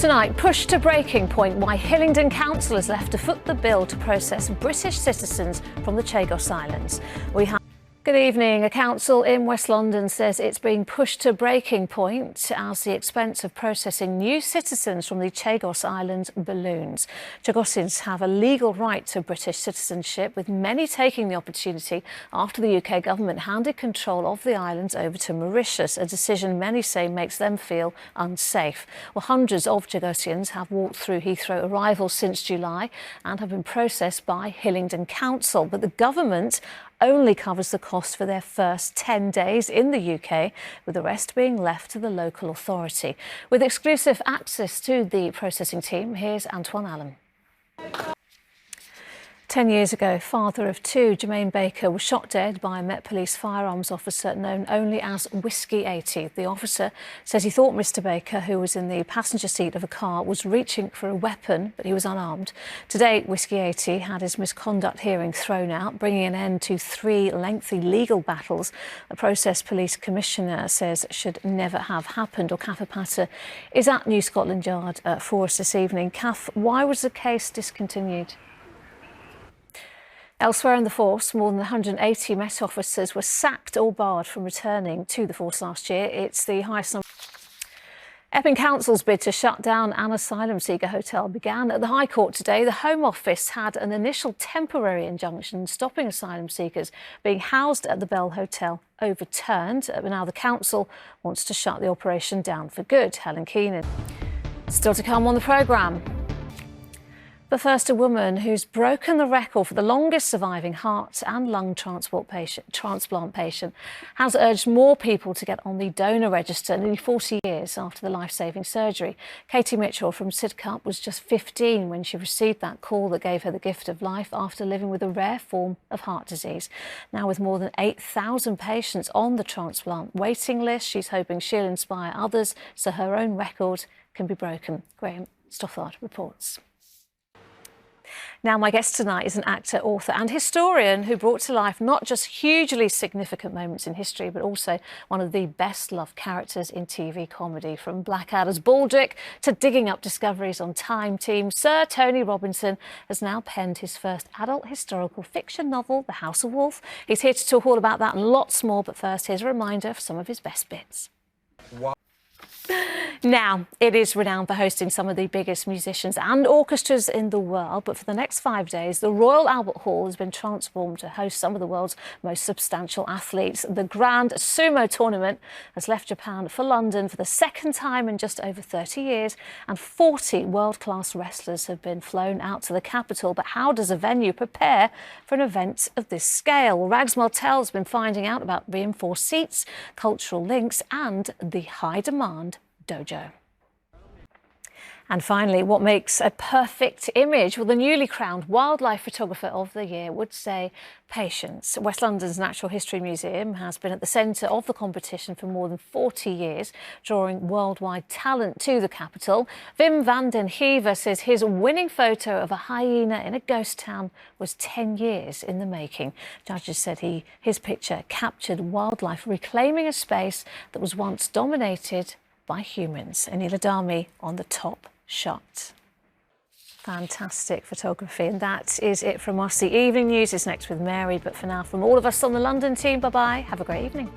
Tonight, pushed to breaking point why Hillingdon Council has left to foot the bill to process British citizens from the Chagos Islands. Good evening. A council in West London says it's being pushed to breaking point as the expense of processing new citizens from the Chagos Islands balloons. Chagosians have a legal right to British citizenship, with many taking the opportunity after the UK government handed control of the islands over to Mauritius, a decision many say makes them feel unsafe. Well, hundreds of Chagosians have walked through Heathrow arrivals since July and have been processed by Hillingdon Council, but the government only covers the cost for their first 10 days in the UK, with the rest being left to the local authority. With exclusive access to the processing team, here's Antoine Allen. 10 years ago, father of two, Jermaine Baker, was shot dead by a Met Police firearms officer known only as Whiskey 80. The officer says he thought Mr Baker, who was in the passenger seat of a car, was reaching for a weapon, but he was unarmed. Today, Whiskey 80 had his misconduct hearing thrown out, bringing an end to 3 lengthy legal battles a Process Police Commissioner says should never have happened. Kath Patter is at New Scotland Yard for us this evening. Kath, why was the case discontinued? Elsewhere in the force, more than 180 Met officers were sacked or barred from returning to the force last year. It's the highest number. Epping Council's bid to shut down an asylum seeker hotel began at the High Court today. The Home Office had an initial temporary injunction stopping asylum seekers being housed at the Bell Hotel overturned. But now the council wants to shut the operation down for good. Helen Keenan. Still to come on the programme. But first, a woman who's broken the record for the longest surviving heart and lung transplant patient has urged more people to get on the donor register nearly 40 years after the life-saving surgery. Katie Mitchell from Sidcup was just 15 when she received that call that gave her the gift of life after living with a rare form of heart disease. Now, with more than 8,000 patients on the transplant waiting list, she's hoping she'll inspire others so her own record can be broken. Graham Stothard reports. Now, my guest tonight is an actor, author and historian who brought to life not just hugely significant moments in history, but also one of the best-loved characters in TV comedy. From Blackadder's Baldric to digging up discoveries on Time Team, Sir Tony Robinson has now penned his first adult historical fiction novel, The House of Wolf. He's here to talk all about that and lots more, but first, here's a reminder of some of his best bits. Wow. Now, it is renowned for hosting some of the biggest musicians and orchestras in the world, but for the next 5 days, the Royal Albert Hall has been transformed to host some of the world's most substantial athletes. The Grand Sumo Tournament has left Japan for London for the second time in just over 30 years, and 40 world-class wrestlers have been flown out to the capital. But how does a venue prepare for an event of this scale? Well, Rags Martell has been finding out about reinforced seats, cultural links and the high-demand dojo. And finally, what makes a perfect image? Well, the newly crowned Wildlife Photographer of the Year would say patience. West London's Natural History Museum has been at the centre of the competition for more than 40 years, drawing worldwide talent to the capital. Wim van den Heever says his winning photo of a hyena in a ghost town was 10 years in the making. Judges said his picture captured wildlife reclaiming a space that was once dominated by humans. Anila Dami on the top shot. Fantastic photography. And that is it from us. The evening news is next with Mary. But for now, from all of us on the London team, bye-bye. Have a great evening.